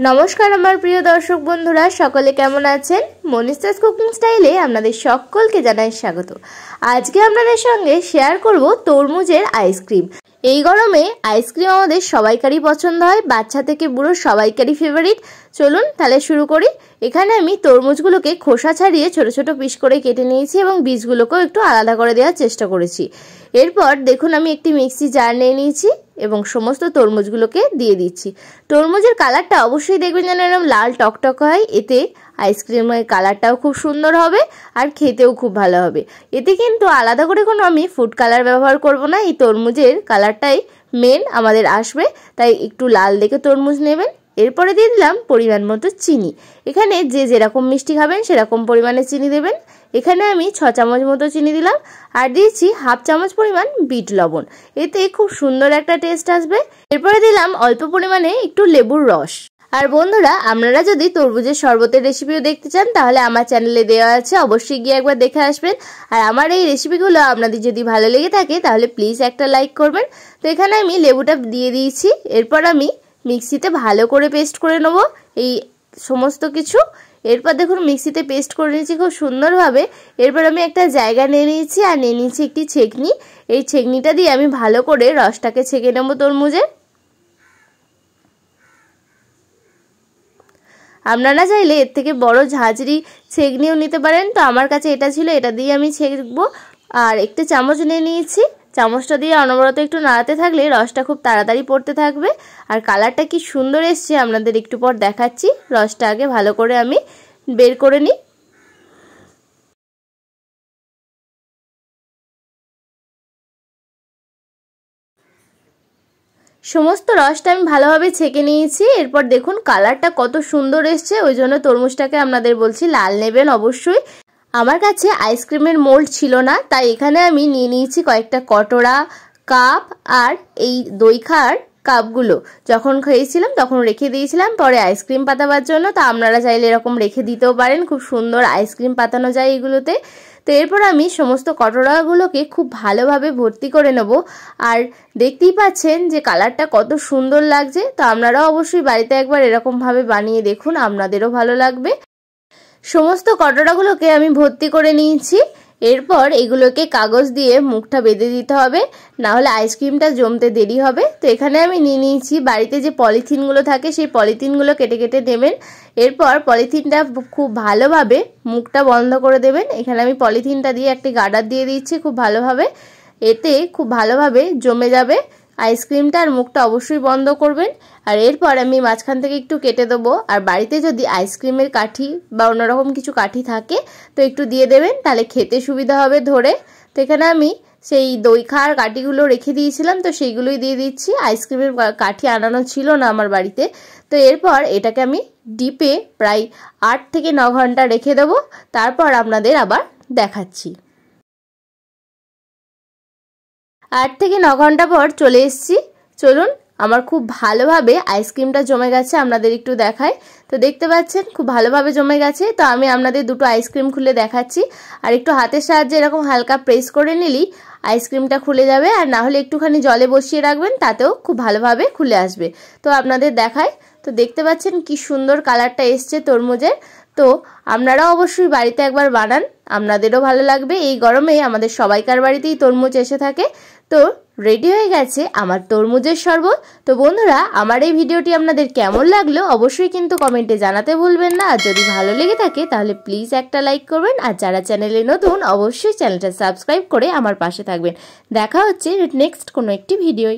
नमस्कार आमार प्रिय दर्शक बंधुरा सकले केमन आछेन मनीषास कुकिंग स्टाइले आपनादेर सकलके जानाई स्वागत। आज के आपनादेर संगे शेयर करब तरमुजेर आइसक्रीम। এই গরমে আইসক্রিম আমাদের সবাইকারই পছন্দ হয়, বাচ্চা থেকে বুড়ো সবাইকারই ফেভারিট। চলুন তাহলে শুরু করি। এখানে আমি তরমুজগুলোকে খোসা ছাড়িয়ে ছোট ছোট পিস করে কেটে নিয়েছি এবং বীজগুলোকেও একটু আলাদা করে দেওয়ার চেষ্টা করেছি। এরপর দেখুন আমি একটি মিক্সি জার নিয়ে নিয়েছি এবং সমস্ত তরমুজগুলোকে দিয়ে দিচ্ছি। তরমুজের কালারটা অবশ্যই দেখবেন যেন এরকম লাল টকটক হয়, এতে আইসক্রিমের কালারটাও খুব সুন্দর হবে আর খেতেও খুব ভালো হবে। এতে কিন্তু আলাদা করে কোনো আমি ফুড কালার ব্যবহার করব না, এই তরমুজের কালারটাই মেন আমাদের আসবে, তাই একটু লাল দেখে তরমুজ নেবেন। এরপরে দিয়ে দিলাম পরিমাণ মতো চিনি। এখানে যে যেরকম মিষ্টি খাবেন সেরকম পরিমাণে চিনি দেবেন। এখানে আমি 6 চামচ মতো চিনি দিলাম আর দিয়েছি হাফ চামচ পরিমাণ বিট লবণ, এতে খুব সুন্দর একটা টেস্ট আসবে। এরপরে দিলাম অল্প পরিমাণে একটু লেবুর রস। আর বন্ধুরা, আপনারা যদি তরমুজের শরবতের রেসিপিও দেখতে চান তাহলে আমার চ্যানেলে দেওয়া আছে, অবশ্যই গিয়ে একবার দেখে আসবেন। আর আমার এই রেসিপিগুলো আপনাদের যদি ভালো লেগে থাকে তাহলে প্লিজ একটা লাইক করবেন। তো এখানে আমি লেবুটা দিয়ে দিয়েছি। এরপর আমি মিক্সিতে ভালো করে পেস্ট করে নেব এই সমস্ত কিছু। এরপর দেখুন মিক্সিতে পেস্ট করে নিয়েছি খুব সুন্দরভাবে। এরপর আমি একটা জায়গা নিয়ে নিয়েছি আর নিয়ে নিয়েছি একটি ছেঁকনি। এই ছেঁকনিটা দিয়ে আমি ভালো করে রসটাকে ছেঁকে নেব তরমুজের। আপনারা চাইলে এর থেকে বড় ঝাঁঝরি ছেঁকনিও নিতে পারেন, তো আমার কাছে এটা ছিল, এটা দিয়ে আমি ছেঁকবো। আর একটা চামচ নিয়ে নিয়েছি, চামচটা দিয়ে অনবরত একটু নাড়াতে থাকলে রসটা খুব তাড়াতাড়ি পড়তে থাকবে। আর কালারটা কি সুন্দর এসছে আপনাদের একটু পর দেখাচ্ছি। রসটা আগে ভালো করে আমি বের করে নিই। সমস্ত রসটা আমি ভালোভাবে ছেঁকে নিয়েছি। এরপর দেখুন কালারটা কত সুন্দর এসছে, ওই জন্য তরমুজটাকে আপনাদের বলছি লাল নেবেন অবশ্যই। আমার কাছে আইসক্রিমের মোল্ড ছিল না, তাই এখানে আমি নিয়ে নিয়েছি কয়েকটা কটোরা, কাপ আর এই দই খাওয়ার কাপগুলো যখন খেয়েছিলাম তখন রেখে দিয়েছিলাম পরে আইসক্রিম পাতাবার জন্য। তো আপনারা চাইলে এরকম রেখে দিতেও পারেন, খুব সুন্দর আইসক্রিম পাতানো যায় এগুলোতে। তো এরপর আমি সমস্ত কটোরাগুলোকে খুব ভালোভাবে ভর্তি করে নেব। আর দেখতেই পাচ্ছেন যে কালারটা কত সুন্দর লাগছে। তো আপনারাও অবশ্যই বাড়িতে একবার এরকমভাবে বানিয়ে দেখুন, আপনাদেরও ভালো লাগবে। সমস্ত কটোরাগুলোকে আমি ভর্তি করে নিয়েছি। এরপর এগুলোকে কাগজ দিয়ে মুখটা বেঁধে দিতে হবে, না হলে আইসক্রিমটা জমতে দেরি হবে। তো এখানে আমি নিয়ে নিয়েছি বাড়িতে যে পলিথিনগুলো থাকে সেই পলিথিনগুলো কেটে কেটে দেবেন। এরপর পলিথিনটা খুব ভালোভাবে মুখটা বন্ধ করে দেবেন। এখানে আমি পলিথিনটা দিয়ে একটি গার্ডার দিয়ে দিচ্ছি খুব ভালোভাবে, এতে খুব ভালোভাবে জমে যাবে আইসক্রিমটা। আর মুখটা অবশ্যই বন্ধ করবেন। আর এরপর আমি মাঝখান থেকে একটু কেটে দেবো। আর বাড়িতে যদি আইসক্রিমের কাঠি বা অন্যরকম কিছু কাঠি থাকে তো একটু দিয়ে দেবেন, তাহলে খেতে সুবিধা হবে ধরে। তো এখানে আমি সেই দই খাওয়ার কাঠিগুলো রেখে দিয়েছিলাম, তো সেইগুলোই দিয়ে দিচ্ছি। আইসক্রিমের কাঠি আনানো ছিল না আমার বাড়িতে। তো এরপর এটাকে আমি ডিপে প্রায় 8 থেকে 9 ঘন্টা রেখে দেবো, তারপর আপনাদের আবার দেখাচ্ছি। 8 থেকে 9 ঘন্টা পর চলে এসেছি। চলুন, আমার খুব ভালোভাবে আইসক্রিমটা জমে গেছে, আপনাদের একটু দেখাই। তো দেখতে পাচ্ছেন খুব ভালোভাবে জমে গেছে। তো আমি আপনাদের দুটো আইসক্রিম খুলে দেখাচ্ছি। আর একটু হাতের সাহায্যে এরকম হালকা প্রেস করে নিলেই আইসক্রিমটা খুলে যাবে, আর না হলে একটুখানি জলে বসিয়ে রাখবেন, তাতেও খুব ভালোভাবে খুলে আসবে। তো আপনাদের দেখাই। তো দেখতে পাচ্ছেন কি সুন্দর কালারটা এসছে তরমুজের। তো আপনারাও অবশ্যই বাড়িতে একবার বানান, আপনাদেরও ভালো লাগবে। এই গরমে আমাদের সবাইকার বাড়িতেই তরমুজ এসে থাকে। তো রেডি হয়ে গেছে আমার তরমুজের শরবত। তো বন্ধুরা, আমার এই ভিডিওটি আপনাদের কেমন লাগলো অবশ্যই কিন্তু কমেন্টে জানাতে ভুলবেন না। আর যদি ভালো লেগে থাকে তাহলে প্লিজ একটা লাইক করবেন। আর যারা চ্যানেলে নতুন অবশ্যই চ্যানেলটা সাবস্ক্রাইব করে আমার পাশে থাকবেন। দেখা হচ্ছে নেক্সট কোনো একটি ভিডিওয়।